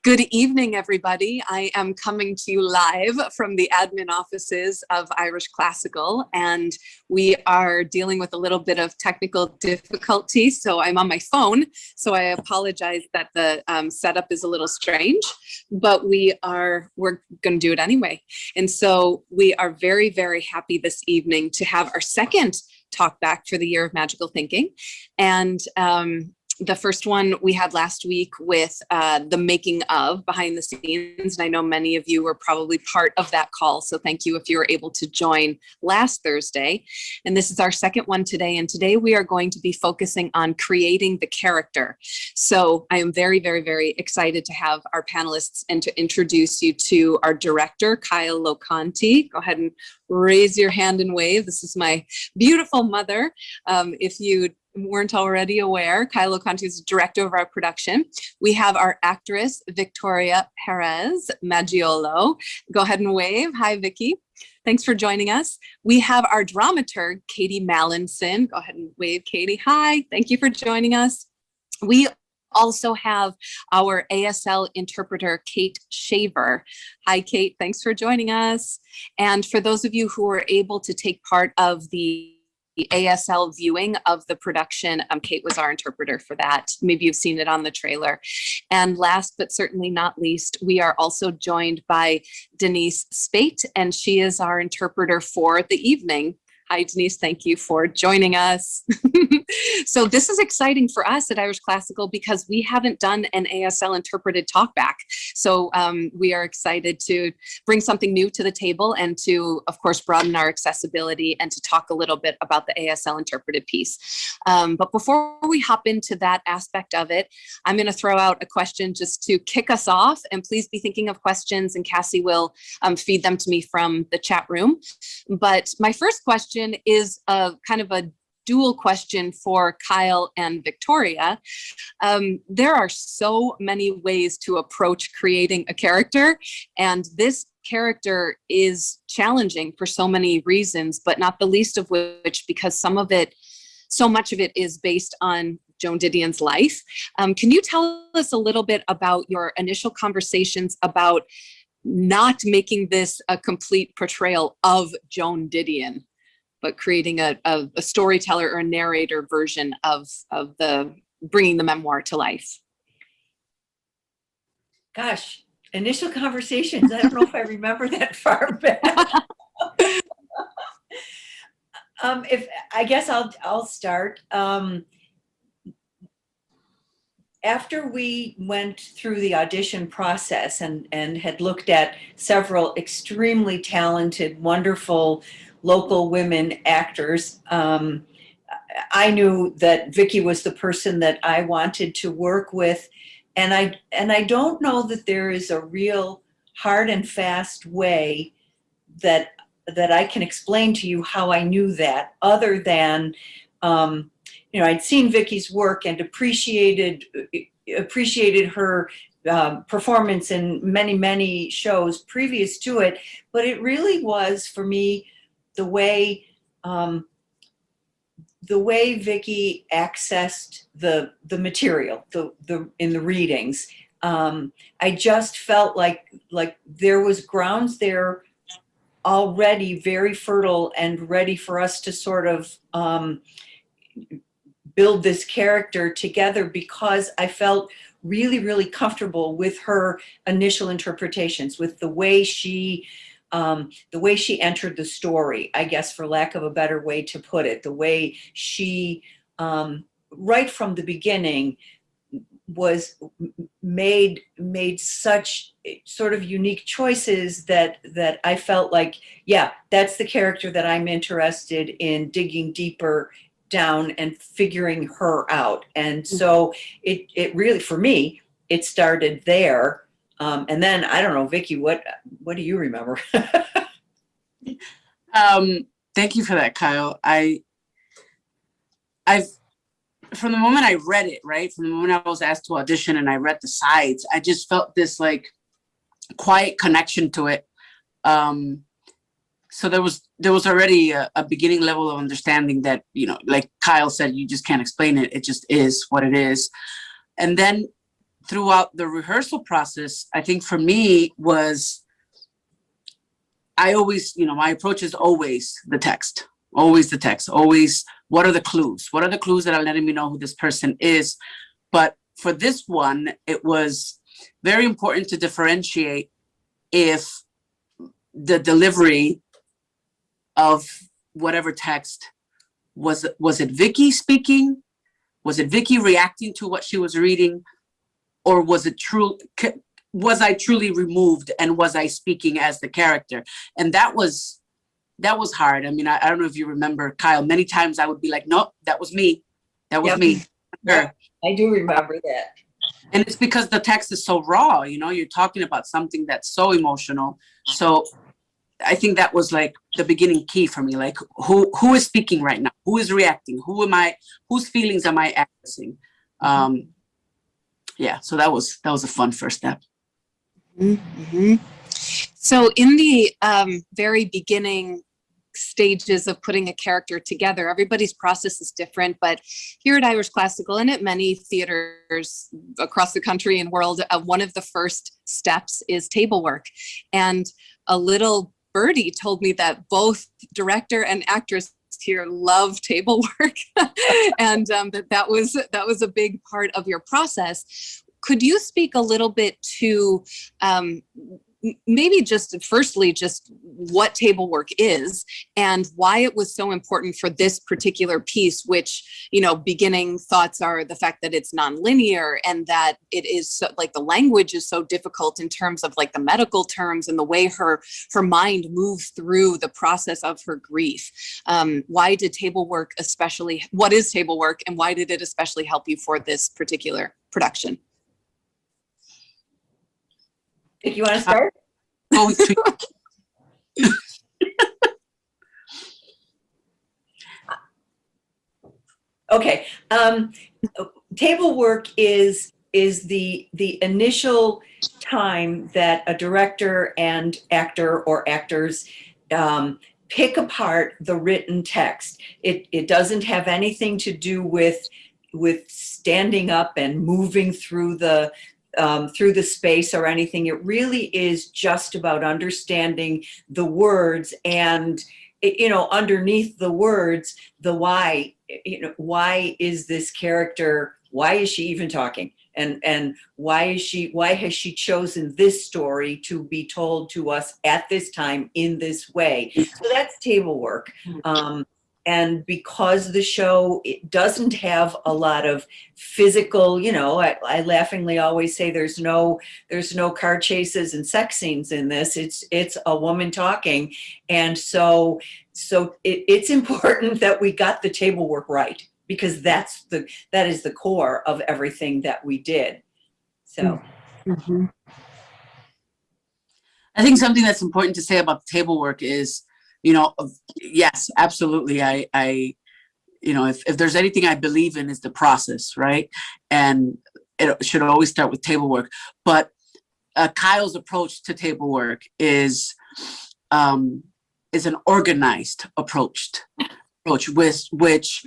Good evening, everybody. I am coming to you live from the admin offices of Irish Classical, and we are dealing with a little bit of technical difficulty. So I'm on my phone, so I apologize that the setup is a little strange, but we're going to do it anyway. And so we are very, very happy this evening to have our second talk back for the Year of Magical Thinking. And the first one we had last week with the making of behind the scenes. And I know many of you were probably part of that call. So thank you if you were able to join last Thursday. And this is our second one today. And today we are going to be focusing on creating the character. So I am very, very, very excited to have our panelists and to introduce you to our director, Kyle Loconte. Go ahead and raise your hand and wave. This is my beautiful mother. If you weren't already aware, Kyle Loconte is the director of our production. We have our actress, Victoria Perez Maggiolo. Go ahead and wave. Hi, Vicky. Thanks for joining us. We have our dramaturg, Katie Mallinson. Go ahead and wave, Katie. Hi, thank you for joining us. We also have our ASL interpreter, Kate Shaver. Hi, Kate. Thanks for joining us. And for those of you who were able to take part of the ASL viewing of the production, Kate was our interpreter for that. Maybe you've seen it on the trailer. And last but certainly not least, we are also joined by Denise Spate, and she is our interpreter for the evening. Hi, Denise. Thank you for joining us. So this is exciting for us at Irish Classical because we haven't done an ASL interpreted talkback. So we are excited to bring something new to the table and to, of course, broaden our accessibility and to talk a little bit about the ASL interpreted piece. But before we hop into that aspect of it, I'm going to throw out a question just to kick us off. And please be thinking of questions, and Cassie will feed them to me from the chat room. But my first question is a kind of a dual question for Kyle and Victoria. There are so many ways to approach creating a character, and this character is challenging for so many reasons, but not the least of which because so much of it is based on Joan Didion's life. Can you tell us a little bit about your initial conversations about not making this a complete portrayal of Joan Didion, but creating a storyteller or a narrator version of the bringing the memoir to life? Gosh, initial conversations. I don't know if I remember that far back. I guess I'll start. After we went through the audition process and had looked at several extremely talented, wonderful local women actors, I knew that Vicky was the person that I wanted to work with. And I don't know that there is a real hard and fast way that I can explain to you how I knew that, other than, I'd seen Vicky's work and appreciated her performance in many, many shows previous to it. But it really was, for me, the way Vicky accessed the material, in the readings. I just felt like there was grounds there already very fertile and ready for us to sort of build this character together, because I felt really, really comfortable with her initial interpretations, with the way she entered the story, I guess, for lack of a better way to put it, the way she, right from the beginning, was made such sort of unique choices that I felt like, yeah, that's the character that I'm interested in digging deeper down and figuring her out. And so it really, for me, it started there. And then, I don't know, Vicky, what do you remember? Thank you for that, Kyle. I've from the moment I read it, right, from the moment I was asked to audition and I read the sides, I just felt this like quiet connection to it. So there was already a beginning level of understanding that, like Kyle said, you just can't explain it. It just is what it is. And then throughout the rehearsal process, I think for me was, I always, my approach is always the text, always, what are the clues? What are the clues that are letting me know who this person is? But for this one, it was very important to differentiate if the delivery of whatever text was it Vicky speaking? Was it Vicky reacting to what she was reading? Or was I truly removed and was I speaking as the character? And that was hard. I mean, I don't know if you remember, Kyle, many times I would be like, nope, that was me. That was me. Yeah, I do remember that. And it's because the text is so raw, you're talking about something that's so emotional. So I think that was like the beginning key for me, like who is speaking right now? Who is reacting? Whose feelings am I accessing? Yeah, so that was a fun first step. Mm-hmm. So in the very beginning stages of putting a character together, everybody's process is different, but here at Irish Classical and at many theaters across the country and world, one of the first steps is table work. And a little birdie told me that both director and actress here love table work and that was a big part of your process. Could you speak a little bit to maybe just firstly, just what table work is and why it was so important for this particular piece, which, beginning thoughts are the fact that it's nonlinear and that it is so, like the language is so difficult in terms of like the medical terms and the way her mind moves through the process of her grief. Why did table work what is table work and why did it especially help you for this particular production? If you want to start? Okay. Table work is the initial time that a director and actor or actors pick apart the written text. It doesn't have anything to do with standing up and moving through the space or anything. It really is just about understanding the words and, underneath the words, the why, why is this character, why is she even talking? And why has she chosen this story to be told to us at this time in this way? So that's table work. And because the show, it doesn't have a lot of physical, I laughingly always say there's no car chases and sex scenes in this. It's a woman talking. And so it's important that we got the table work right, because that is the core of everything that we did. So. Mm-hmm. I think something that's important to say about table work is, yes, absolutely. I if there's anything I believe in is the process, right? And it should always start with table work. But Kyle's approach to table work is an organized approach, which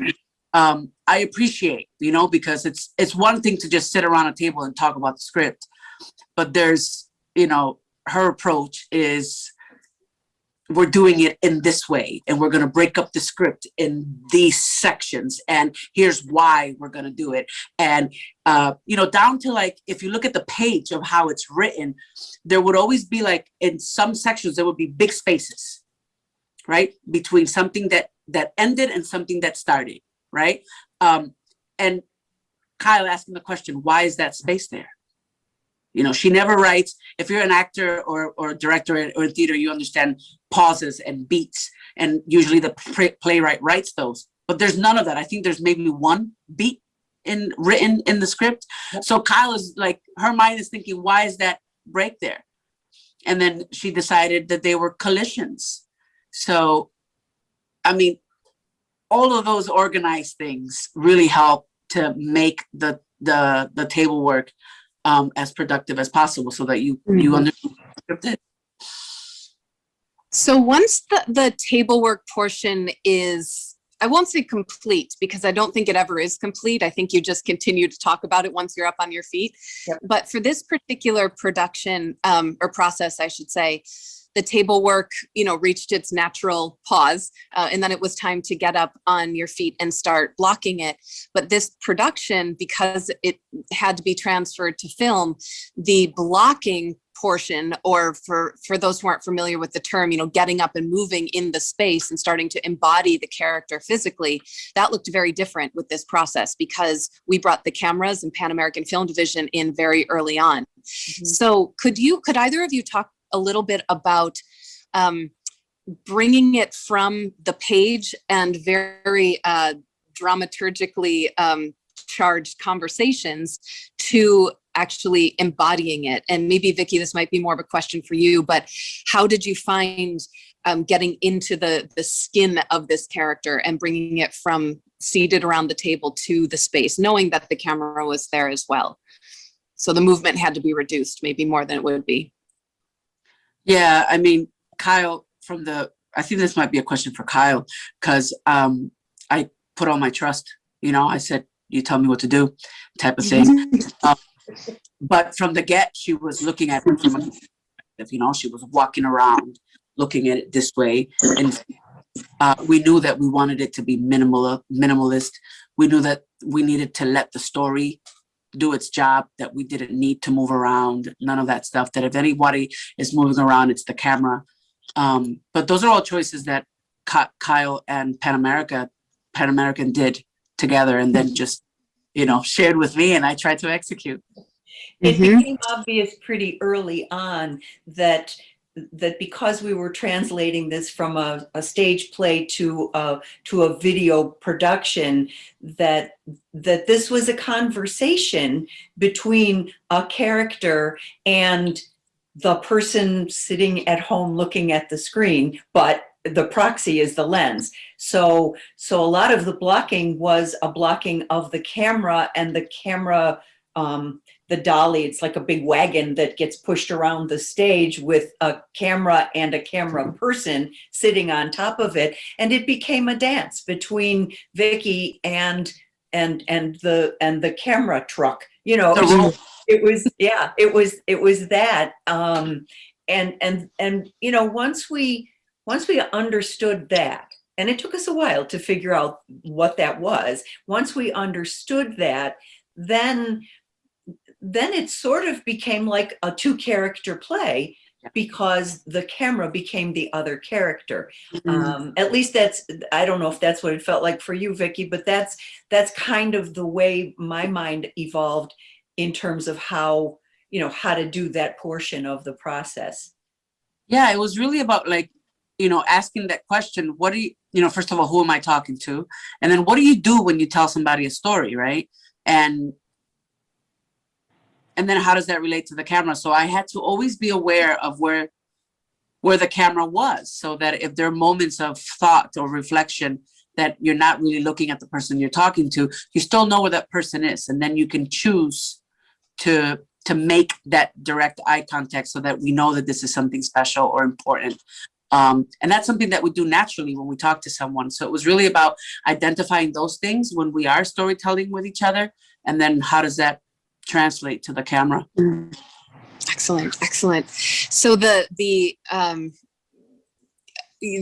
I appreciate, because it's one thing to just sit around a table and talk about the script, but there's, her approach is, we're doing it in this way, and we're going to break up the script in these sections, and here's why we're going to do it. And down to like, if you look at the page of how it's written, there would always be like, in some sections there would be big spaces, right, between something that ended and something that started, right? And Kyle asking the question, why is that space there? She never writes. If you're an actor or a director or in theater, you understand pauses and beats, and usually the playwright writes those. But there's none of that. I think there's maybe one beat written in the script. So Kyle is like, her mind is thinking, why is that break there? And then she decided that they were collisions. So, I mean, all of those organized things really help to make the table work as productive as possible, so that you understand the script. So once the table work portion is I won't say complete because I don't think it ever is complete. I think you just continue to talk about it once you're up on your feet. Yep. But for this particular production or process, I should say, the table work, reached its natural pause, and then it was time to get up on your feet and start blocking it. But this production, because it had to be transferred to film, the blocking portion, or for those who aren't familiar with the term, getting up and moving in the space and starting to embody the character physically, that looked very different with this process because we brought the cameras and Pan American Film Division in very early on. Mm-hmm. So could either of you talk a little bit about bringing it from the page and very dramaturgically charged conversations to actually embodying it? And maybe Vicki, this might be more of a question for you, but how did you find getting into the skin of this character and bringing it from seated around the table to the space, knowing that the camera was there as well? So the movement had to be reduced, maybe more than it would be. Yeah, I mean, Kyle, I think this might be a question for Kyle, because I put all my trust, I said, you tell me what to do, type of thing. But from the get, she was looking at it from a perspective, she was walking around looking at it this way. And we knew that we wanted it to be minimalist. We knew that we needed to let the story do its job, that we didn't need to move around, none of that stuff, that if anybody is moving around, it's the camera. But those are all choices that Kyle and Pan American did together, and then just, shared with me, and I tried to execute. It became obvious pretty early on that because we were translating this from a stage play to a video production, that this was a conversation between a character and the person sitting at home looking at the screen, but the proxy is the lens. So a lot of the blocking was a blocking of the camera, and the camera, the dolly, it's like a big wagon that gets pushed around the stage with a camera and a camera person sitting on top of it. And it became a dance between Vicki and the camera truck, it was that. Once we understood that, and it took us a while to figure out what that was. Once we understood that, then it sort of became like a 2-character play, because the camera became the other character. At least I don't know if that's what it felt like for you, Vicki, but that's kind of the way my mind evolved in terms of how to do that portion of the process. Yeah, it was really about asking that question. What do you, first of all, who am I talking to? And then what do you do when you tell somebody a story, right? And then how does that relate to the camera? So I had to always be aware of where the camera was, so that if there are moments of thought or reflection that you're not really looking at the person you're talking to, you still know where that person is. And then you can choose to make that direct eye contact so that we know that this is something special or important. And that's something that we do naturally when we talk to someone. So it was really about identifying those things when we are storytelling with each other. And then how does that translate to the camera? Excellent. So the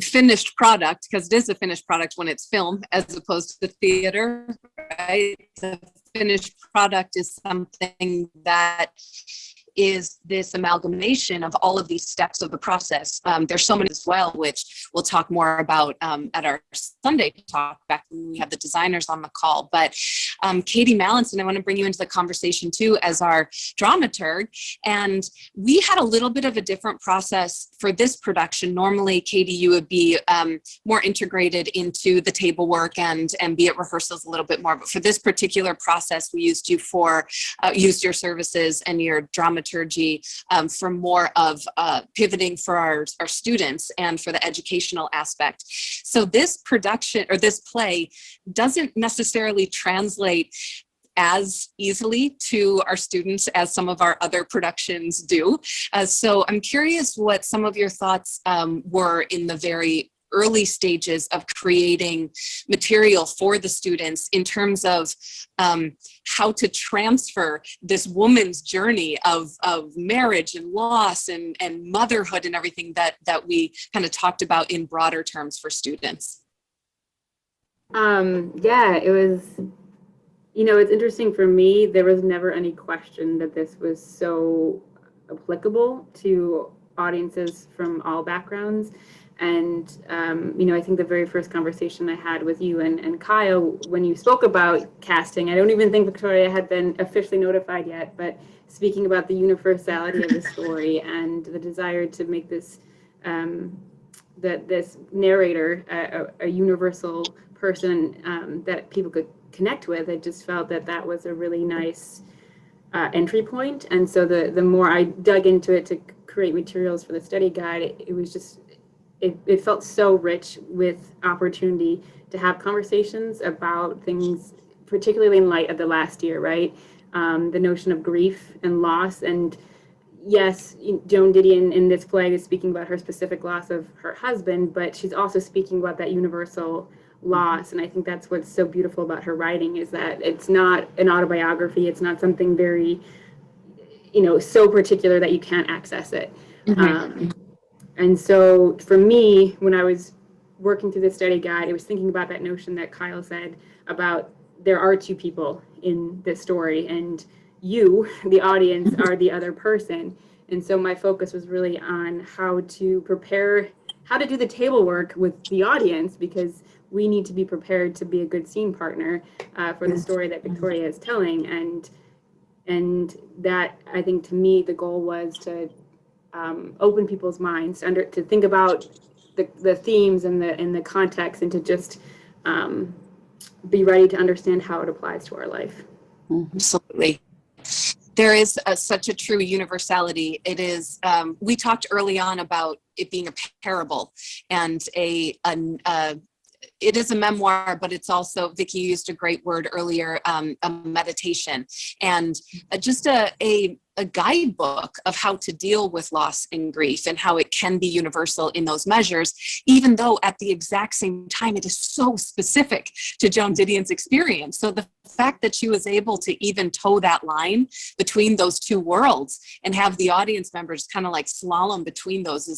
finished product, because it is a finished product when it's filmed as opposed to theater, right? The finished product is something that is this amalgamation of all of these steps of the process. There's so many as well, which we'll talk more about at our Sunday talk back when we have the designers on the call. But Katie Mallinson, I want to bring you into the conversation too as our dramaturg. And we had a little bit of a different process for this production. Normally, Katie, you would be more integrated into the table work and be at rehearsals a little bit more. But for this particular process, we used used your services and your dramaturgy for more of pivoting for our students and for the educational aspect. So this production or this play doesn't necessarily translate as easily to our students as some of our other productions do. So I'm curious what some of your thoughts were in the very early stages of creating material for the students in terms of how to transfer this woman's journey of marriage and loss and motherhood and everything that we kind of talked about in broader terms for students. Yeah, it was, it's interesting for me, there was never any question that this was so applicable to audiences from all backgrounds. And, I think the very first conversation I had with you and Kyle, when you spoke about casting, I don't even think Victoria had been officially notified yet, but speaking about the universality of the story and the desire to make this, this narrator a universal person that people could connect with, I just felt that was a really nice entry point. And so the more I dug into it to create materials for the study guide, it was just, it felt so rich with opportunity to have conversations about things, particularly in light of the last year, right? The notion of grief and loss. And yes, Joan Didion in this play is speaking about her specific loss of her husband, but she's also speaking about that universal loss. And I think that's what's so beautiful about her writing, is that it's not an autobiography. It's not something very, so particular that you can't access it. And so for me, when I was working through the study guide, I was thinking about that notion that Kyle said about there are two people in this story, and you, the audience, are the other person. And so my focus was really on how to do the table work with the audience, because we need to be prepared to be a good scene partner for the story that Victoria is telling. And that, I think, to me, the goal was to open people's minds to think about the themes and the context, and to just be ready to understand how it applies to our life. Absolutely. There is such a true universality. It is, we talked early on about it being a parable and it is a memoir, but it's also, Vicki used a great word earlier, a meditation, and just a guidebook of how to deal with loss and grief and how it can be universal in those measures, even though at the exact same time, it is so specific to Joan Didion's experience. So the fact that she was able to even toe that line between those two worlds and have the audience members kind of like slalom between those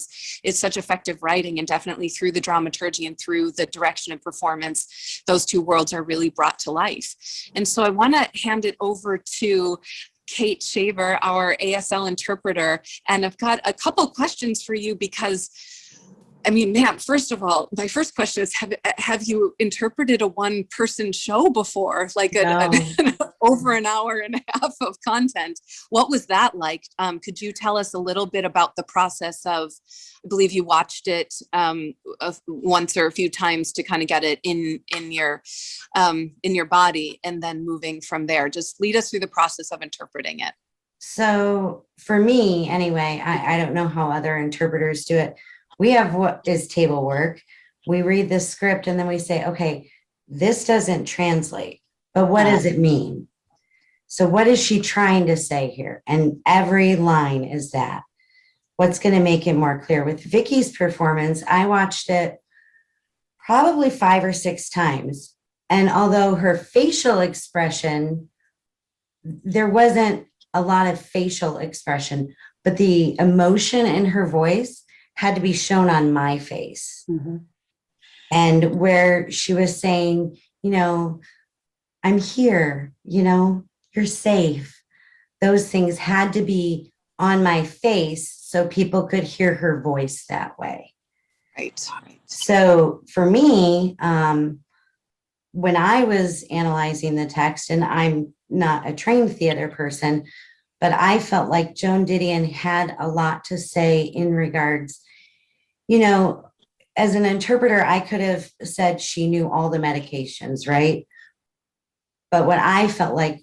is such effective writing. And definitely through the dramaturgy and through the direction and performance, those two worlds are really brought to life. And so I want to hand it over to Kate Shaver, our ASL interpreter. And I've got a couple questions for you because, I mean, man, first of all, my first question is, have you interpreted a one-person show before? Like over an hour and a half of content. What was that like? Could you tell us a little bit about the process of, I believe you watched it once or a few times to kind of get it in your body, and then moving from there. Just lead us through the process of interpreting it. So for me, anyway, I don't know how other interpreters do it. We have what is table work. We read the script and then we say, okay, this doesn't translate, but what does it mean? So what is she trying to say here? And every line is that. What's going to make it more clear? With Vicki's performance, I watched it probably 5 or 6 times. And although her facial expression, there wasn't a lot of facial expression, but the emotion in her voice had to be shown on my face. Mm-hmm. And where she was saying, I'm here, you're safe. Those things had to be on my face so people could hear her voice that way. Right. So for me, when I was analyzing the text, and I'm not a trained theater person, but I felt like Joan Didion had a lot to say in regards, as an interpreter, I could have said she knew all the medications, right? But what I felt like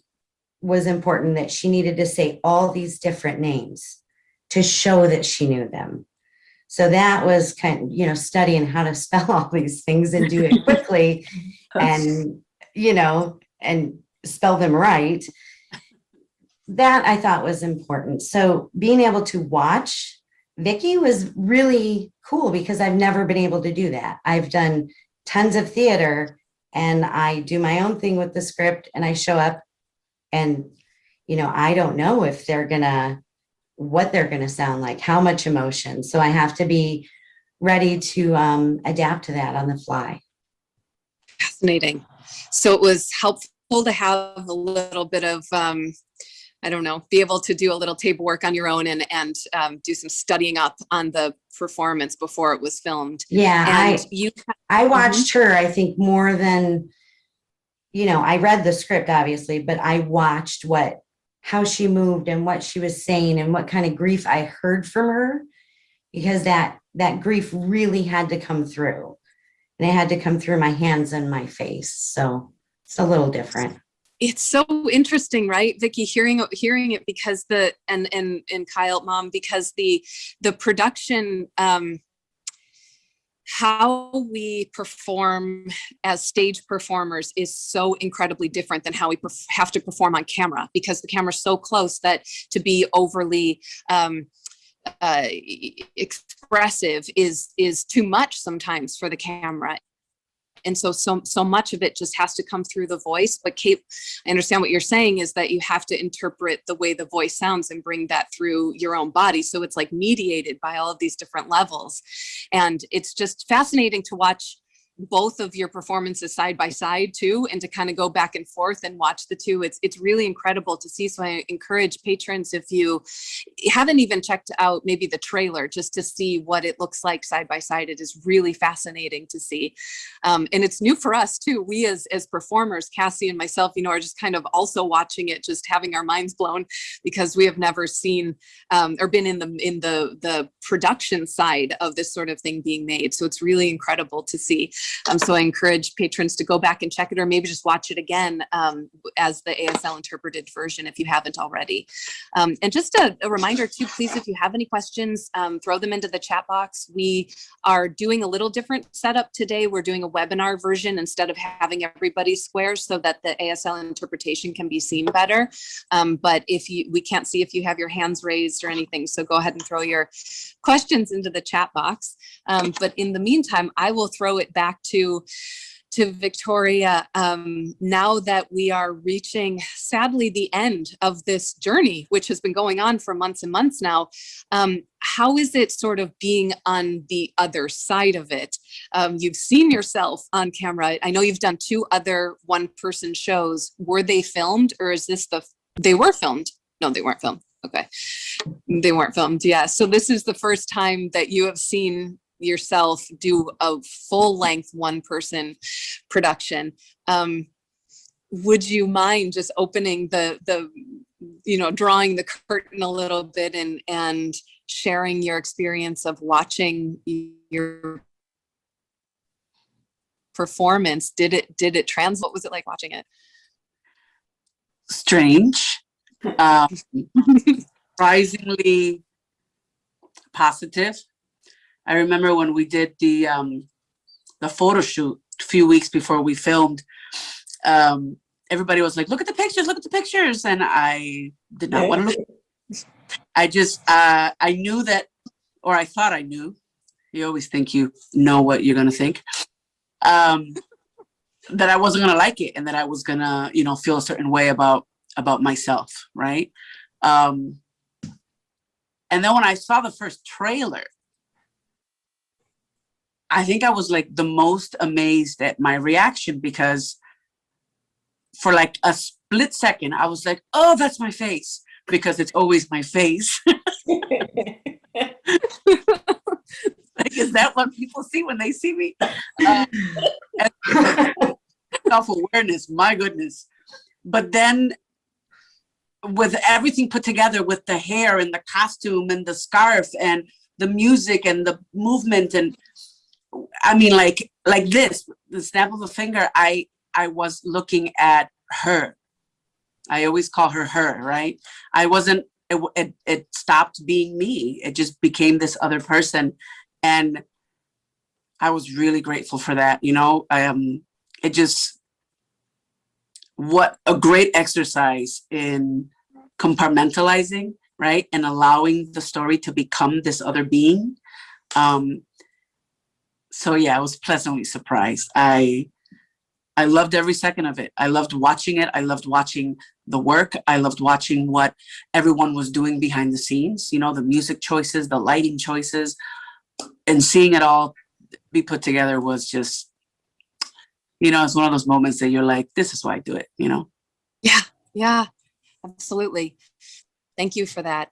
was important, that she needed to say all these different names to show that she knew them. So that was kind of, studying how to spell all these things and do it quickly and, and spell them right. That I thought was important. So being able to watch Vicky was really cool because I've never been able to do that. I've done tons of theater and I do my own thing with the script and I show up and, I don't know if what they're gonna sound like, how much emotion. So I have to be ready to adapt to that on the fly. Fascinating. So it was helpful to have a little bit of, I don't know, be able to do a little table work on your own and do some studying up on the performance before it was filmed. Yeah, And I watched her, I think, more than, I read the script obviously, but I watched how she moved and what she was saying and what kind of grief I heard from her, because that grief really had to come through. And it had to come through my hands and my face. So it's a little different. it's so interesting, right, Vicky, hearing it, because and Kyle, Mom, because the production, how we perform as stage performers is so incredibly different than how we have to perform on camera, because the camera's so close that to be overly expressive is too much sometimes for the camera. And so much of it just has to come through the voice. But Kate, I understand what you're saying is that you have to interpret the way the voice sounds and bring that through your own body. So it's like mediated by all of these different levels. And it's just fascinating to watch both of your performances side by side too, and to kind of go back and forth and watch the two. It's really incredible to see. So I encourage patrons, if you haven't even checked out maybe the trailer, just to see what it looks like side by side. It is really fascinating to see. And it's new for us too. We as performers, Cassie and myself, are just kind of also watching it, just having our minds blown, because we have never seen or been in the production side of this sort of thing being made. So it's really incredible to see. So I encourage patrons to go back and check it, or maybe just watch it again as the ASL interpreted version if you haven't already. And just a reminder too, please, if you have any questions, throw them into the chat box. We are doing a little different setup today. We're doing a webinar version instead of having everybody square, so that the ASL interpretation can be seen better. But we can't see if you have your hands raised or anything, so go ahead and throw your questions into the chat box. But in the meantime, I will throw it back to Victoria. Now that we are reaching, sadly, the end of this journey, which has been going on for months and months now, how is it sort of being on the other side of it? You've seen yourself on camera. I know you've done 2 other one-person shows. Were they filmed, or is this they were filmed? No, they weren't filmed. Okay. They weren't filmed. Yeah. So this is the first time that you have seen yourself do a full-length one-person production. Would you mind just opening the drawing the curtain a little bit and sharing your experience of watching your performance? Did it translate? What was it like watching it? Strange. Surprisingly positive. I remember when we did the photo shoot a few weeks before we filmed, everybody was like, look at the pictures. And I did not want to look. I just, I knew that, or I thought I knew. You always think you know what you're going to think. That I wasn't going to like it, and that I was going to, feel a certain way about myself, right? And then when I saw the first trailer, I think I was like the most amazed at my reaction, because for like a split second, I was like, oh, that's my face, because it's always my face. Like, is that what people see when they see me? Self-awareness, my goodness. But then with everything put together, with the hair and the costume and the scarf and the music and the movement, and I mean, like this, the snap of a finger, I was looking at her. I always call her, right? I wasn't, it stopped being me. It just became this other person. And I was really grateful for that. What a great exercise in compartmentalizing right? And allowing the story to become this other being. So yeah, I was pleasantly surprised. I loved every second of it. I loved watching it. I loved watching the work. I loved watching what everyone was doing behind the scenes, you know, the music choices, the lighting choices, and seeing it all be put together was just, you know, it's one of those moments that you're like, this is why I do it, you know? Yeah, absolutely. Thank you for that.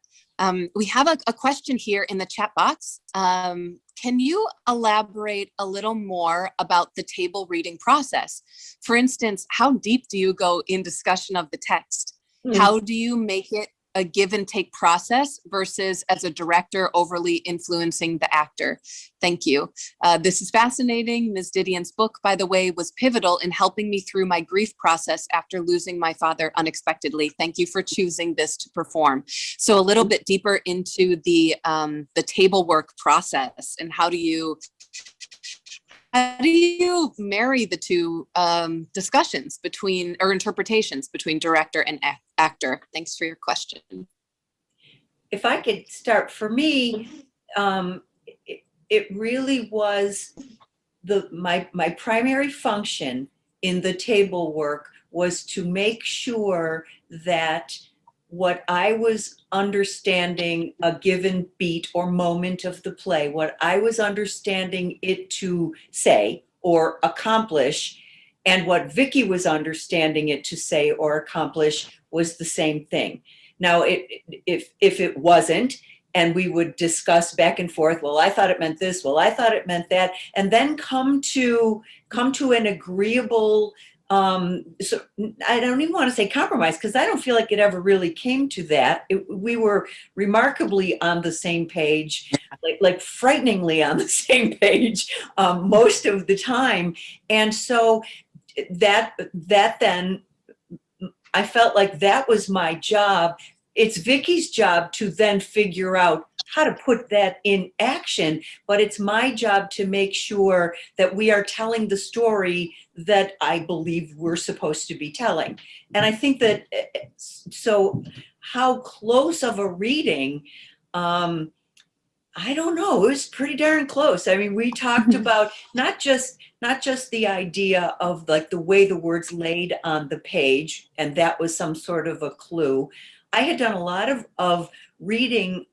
We have a question here in the chat box. Can you elaborate a little more about the table reading process? For instance, how deep do you go in discussion of the text? How do you make it a give and take process versus as a director overly influencing the actor? Thank you. This is fascinating. Ms. Didion's book, by the way, was pivotal in helping me through my grief process after losing my father unexpectedly. Thank you for choosing this to perform. So a little bit deeper into the table work process, and how do you marry the two discussions between, or interpretations between director and actor? Thanks for your question. If I could start, for me, it really was my primary function in the table work was to make sure that what I was understanding a given beat or moment of the play, what I was understanding it to say or accomplish, and what Vicky was understanding it to say or accomplish was the same thing. Now, if it wasn't, and we would discuss back and forth, well, I thought it meant this, well, I thought it meant that, and then come to an agreeable, so I don't even want to say compromise, because I don't feel like it ever really came to that. We were remarkably on the same page, like frighteningly on the same page most of the time. And so that then, I felt like that was my job. It's Vicky's job to then figure out how to put that in action, but it's my job to make sure that we are telling the story that I believe we're supposed to be telling. And I think that, so how close of a reading, I don't know, it was pretty darn close. I mean, we talked about not just the idea of like the way the words laid on the page, and that was some sort of a clue. I had done a lot of reading,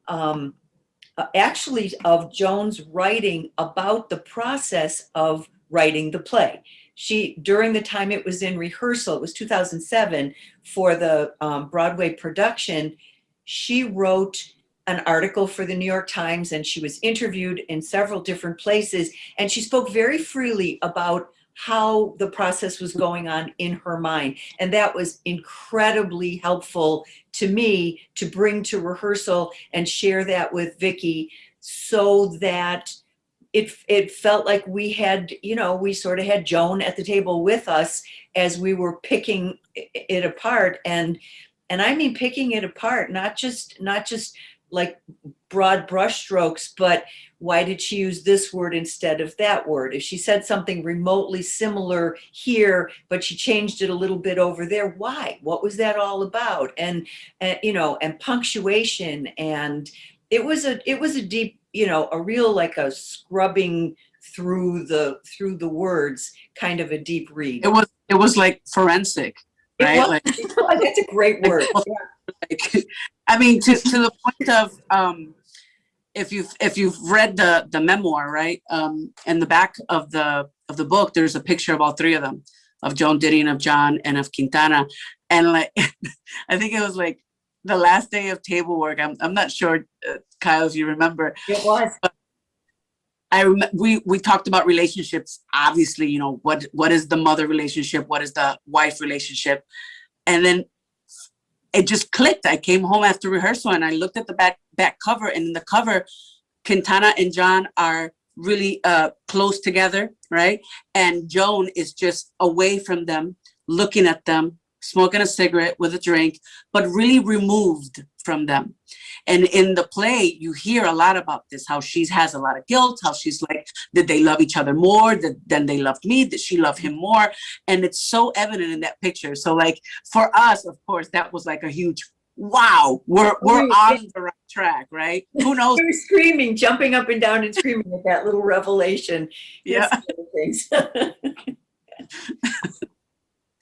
actually, of Joan's writing about the process of writing the play. She, during the time it was in rehearsal, it was 2007 for the Broadway production, she wrote an article for the New York Times, and she was interviewed in several different places, and she spoke very freely about how the process was going on in her mind. And that was incredibly helpful to me to bring to rehearsal and share that with Vicky, so that it felt like we had, you know, we sort of had Joan at the table with us as we were picking it apart. And I mean picking it apart, not just like broad brushstrokes, but why did she use this word instead of that word? If she said something remotely similar here, but she changed it a little bit over there, why? What was that all about? And you know, and punctuation, and it was a deep, you know, a real, like a scrubbing through the words, kind of a deep read. It was like forensic, right? That's a great word. Like, I mean, to the point of if you've read the memoir, right? In the back of the book, there's a picture of all three of them, of Joan Didion, of John, and of Quintana. And like, I think it was like the last day of table work. I'm not sure, Kyle, if you remember. It was. We talked about relationships. Obviously, you know, what is the mother relationship? What is the wife relationship? And then it just clicked. I came home after rehearsal and I looked at the back cover, and in the cover, Quintana and John are really close together, right? And Joan is just away from them, looking at them, smoking a cigarette with a drink, but really removed from them. And in the play, you hear a lot about this, how she has a lot of guilt, how she's like, did they love each other more than they loved me? Did she love him more? And it's so evident in that picture. So like for us, of course, that was like a huge wow, we're Right. on the right track, right? Who knows? We were screaming, jumping up and down and screaming at that little revelation. Yeah. Things.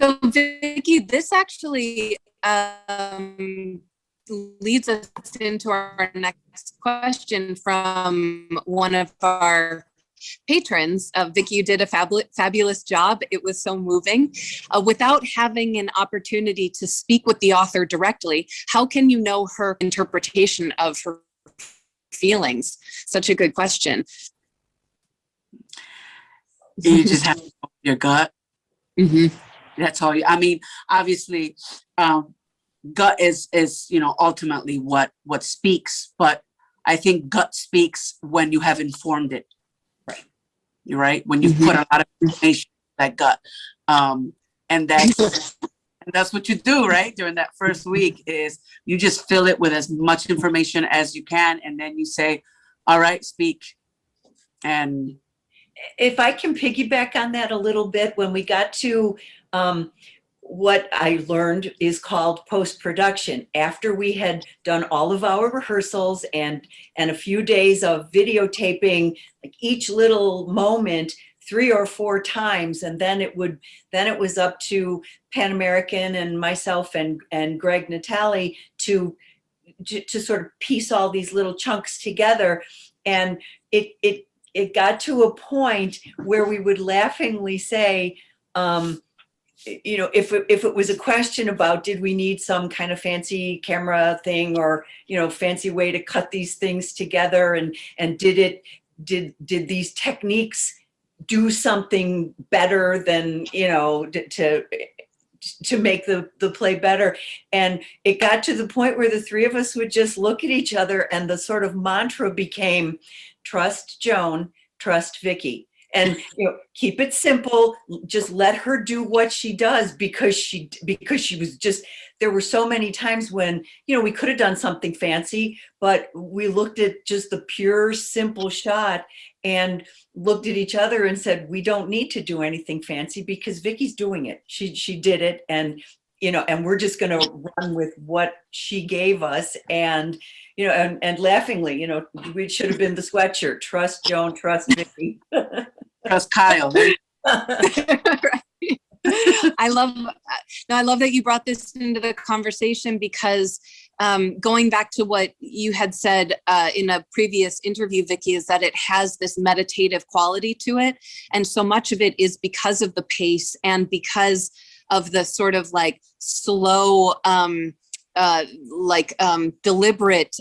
So Vicky, this actually leads us into our next question from one of our patrons. Vicky, you did a fabulous job. It was so moving. Without having an opportunity to speak with the author directly, how can you know her interpretation of her feelings? Such a good question. You just have to go with your gut. Mm-hmm. That's all. I mean, obviously, gut is ultimately what speaks. But I think gut speaks when you have informed it. Right. You're right. When you've put a lot of information in that gut, and that's what you do, right? During that first week is you just fill it with as much information as you can, and then you say, "All right, speak." And If I can piggyback on that a little bit, when we got to what I learned is called post-production, after we had done all of our rehearsals and a few days of videotaping, like each little moment 3 or 4 times, and then it was up to Pan American and myself and Greg Natali to sort of piece all these little chunks together, and it got to a point where we would laughingly say, if it was a question about did we need some kind of fancy camera thing or fancy way to cut these things together, and did these techniques do something better than to make the play better. And it got to the point where the 3 of us would just look at each other, and the sort of mantra became, trust Joan, trust Vicky. And keep it simple, just let her do what she does, because she was just, there were so many times when we could have done something fancy, but we looked at just the pure simple shot and looked at each other and said, we don't need to do anything fancy because Vicky's doing it. She did it, and and we're just going to run with what she gave us. And and laughingly, we should have been the sweatshirt. Trust Joan, trust Vicky. trust Kyle. I love that you brought this into the conversation, because going back to what you had said in a previous interview, Vicky, is that it has this meditative quality to it. And so much of it is because of the pace and because of the sort of like slow, deliberate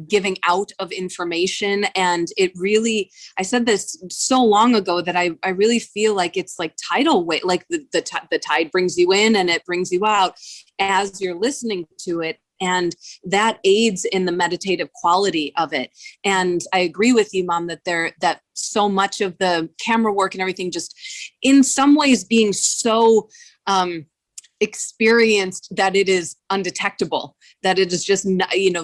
giving out of information. And it really, I said this so long ago that I really feel like it's like tidal wave, like the tide brings you in and it brings you out as you're listening to it. And that aids in the meditative quality of it. And I agree with you, Mom, that so much of the camera work and everything just in some ways being so experienced that it is undetectable, that it is just,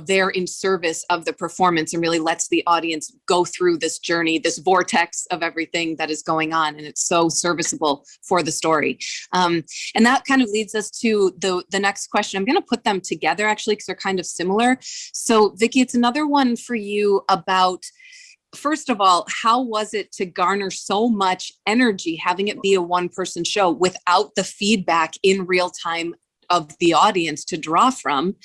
there in service of the performance and really lets the audience go through this journey, this vortex of everything that is going on. And it's so serviceable for the story. And that kind of leads us to the next question. I'm going to put them together actually, because they're kind of similar. So Vicky, it's another one for you about, first of all, how was it to garner so much energy, having it be a one-person show without the feedback in real time of the audience to draw from?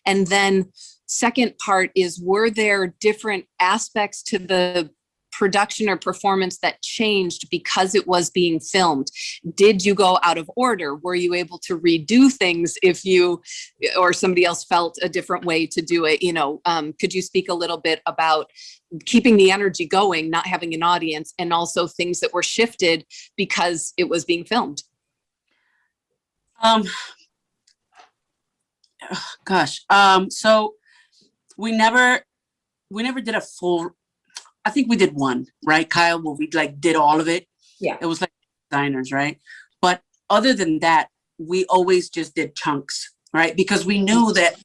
And then second part is, were there different aspects to the production or performance that changed because it was being filmed? Did you go out of order? Were you able to redo things if you or somebody else felt a different way to do it? Could you speak a little bit about keeping the energy going, not having an audience, and also things that were shifted because it was being filmed? So we never did a full, I think we did one, right, Kyle, where we did all of it. Yeah. It was like designers, right? But other than that, we always just did chunks, right? Because we knew that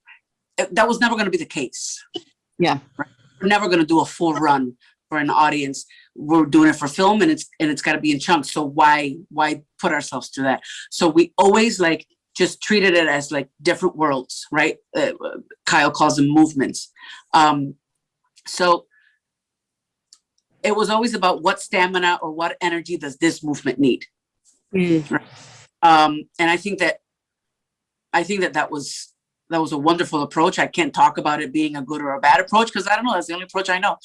that was never going to be the case. Yeah. Right? We're never going to do a full run for an audience. We're doing it for film, and it's got to be in chunks. So why put ourselves through that? So we always just treated it as like different worlds, right? Kyle calls them movements. So it was always about what stamina or what energy does this movement need. Mm. And I think that was a wonderful approach. I can't talk about it being a good or a bad approach because I don't know. That's the only approach I know.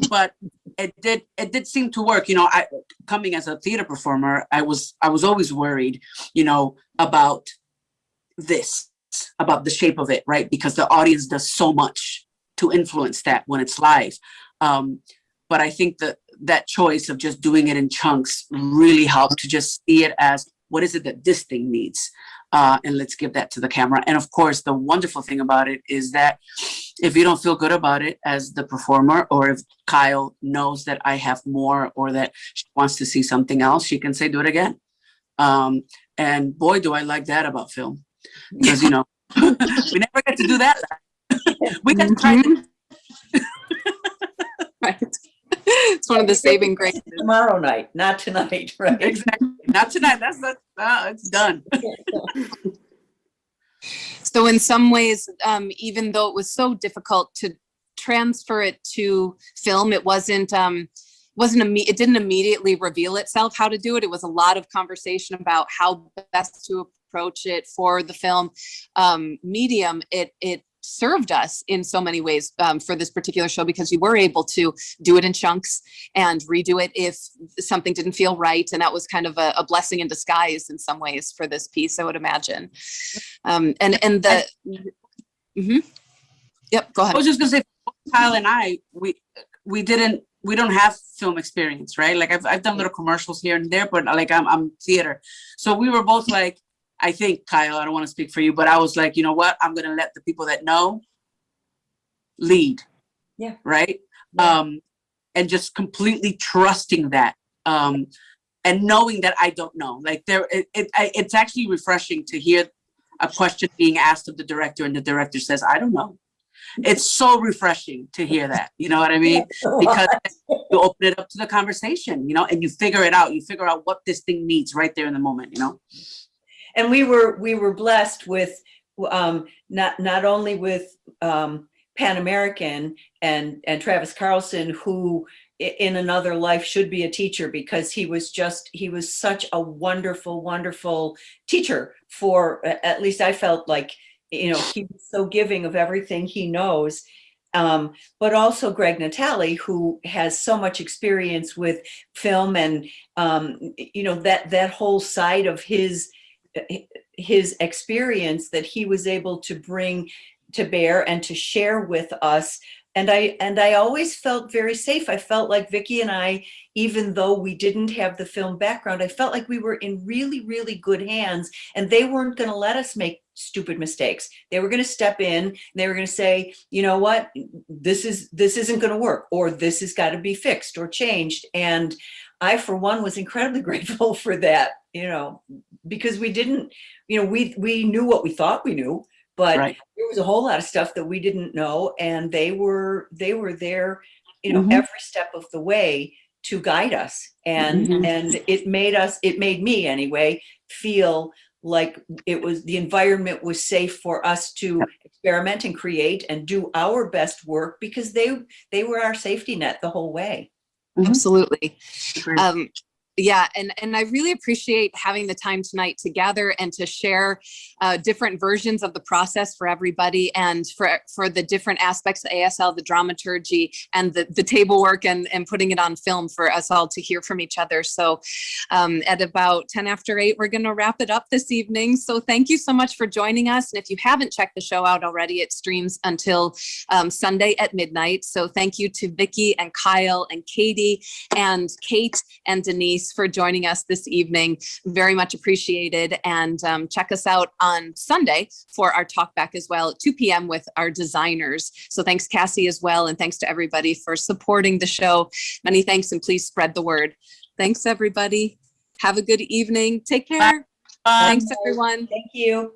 But it did seem to work. You know, coming as a theater performer, I was always worried, you know, about the shape of it, right? Because the audience does so much to influence that when it's live. But I think that choice of just doing it in chunks really helped to just see it as, what is it that this thing needs? And let's give that to the camera. And of course, the wonderful thing about it is that if you don't feel good about it as the performer, or if Kyle knows that I have more or that she wants to see something else, she can say, do it again. And boy, do I like that about film. Because, you know, we never get to do that. We get to try to. Right. It's one of the saving graces. Tomorrow night, not tonight, right? Exactly. Not tonight. It's done. So in some ways, even though it was so difficult to transfer it to film, it it didn't immediately reveal itself how to do it. It was a lot of conversation about how best to approach it for the film medium. It served us in so many ways for this particular show, because you were able to do it in chunks and redo it if something didn't feel right. And that was kind of a blessing in disguise in some ways for this piece, I would imagine. Yep, go ahead. I was just gonna say, Kyle and I, we don't have film experience, right? Like I've done little commercials here and there, but like I'm theater. So we were both like, I think, Kyle, I don't want to speak for you, but I was like, you know what? I'm going to let the people that know lead. Yeah. Right. Yeah. And just completely trusting that. And knowing that I don't know, like it's actually refreshing to hear a question being asked of the director and the director says, I don't know. It's so refreshing to hear that, you know what I mean? Because you open it up to the conversation, you know, and you figure it out. You figure out what this thing needs right there in the moment, you know? And we were blessed with not only with Pan American and Travis Carlson, who in another life should be a teacher, because he was such a wonderful teacher. For at least I felt like, you know, he was so giving of everything he knows. But also Greg Natali, who has so much experience with film and you know, that whole side of his experience that he was able to bring to bear and to share with us. And I always felt very safe. I felt like Vicki and I, even though we didn't have the film background, I felt like we were in really, really good hands, and they weren't going to let us make stupid mistakes. They were going to step in and they were going to say, you know what, this isn't going to work, or this has got to be fixed or changed. And I, for one, was incredibly grateful for that, you know, because we didn't, you know, we knew what we thought we knew, but Right. There was a whole lot of stuff that we didn't know, and they were there, you know, Mhm. every step of the way to guide us. And Mhm. and it made me anyway feel like the environment was safe for us to experiment and create and do our best work, because they were our safety net the whole way. Mhm. Absolutely. Agreed. Yeah, and I really appreciate having the time tonight to gather and to share different versions of the process for everybody, and for the different aspects of ASL, the dramaturgy, and the table work, and putting it on film for us all to hear from each other. So at about 10 after 8, we're going to wrap it up this evening. So thank you so much for joining us. And if you haven't checked the show out already, it streams until Sunday at midnight. So thank you to Vicki and Kyle and Katie and Kate and Denise for joining us this evening. Very much appreciated. And check us out on Sunday for our talk back as well at 2 p.m. with our designers. So thanks, Cassie, as well. And thanks to everybody for supporting the show. Many thanks, and please spread the word. Thanks, everybody. Have a good evening. Take care. Bye. Thanks, everyone. Thank you.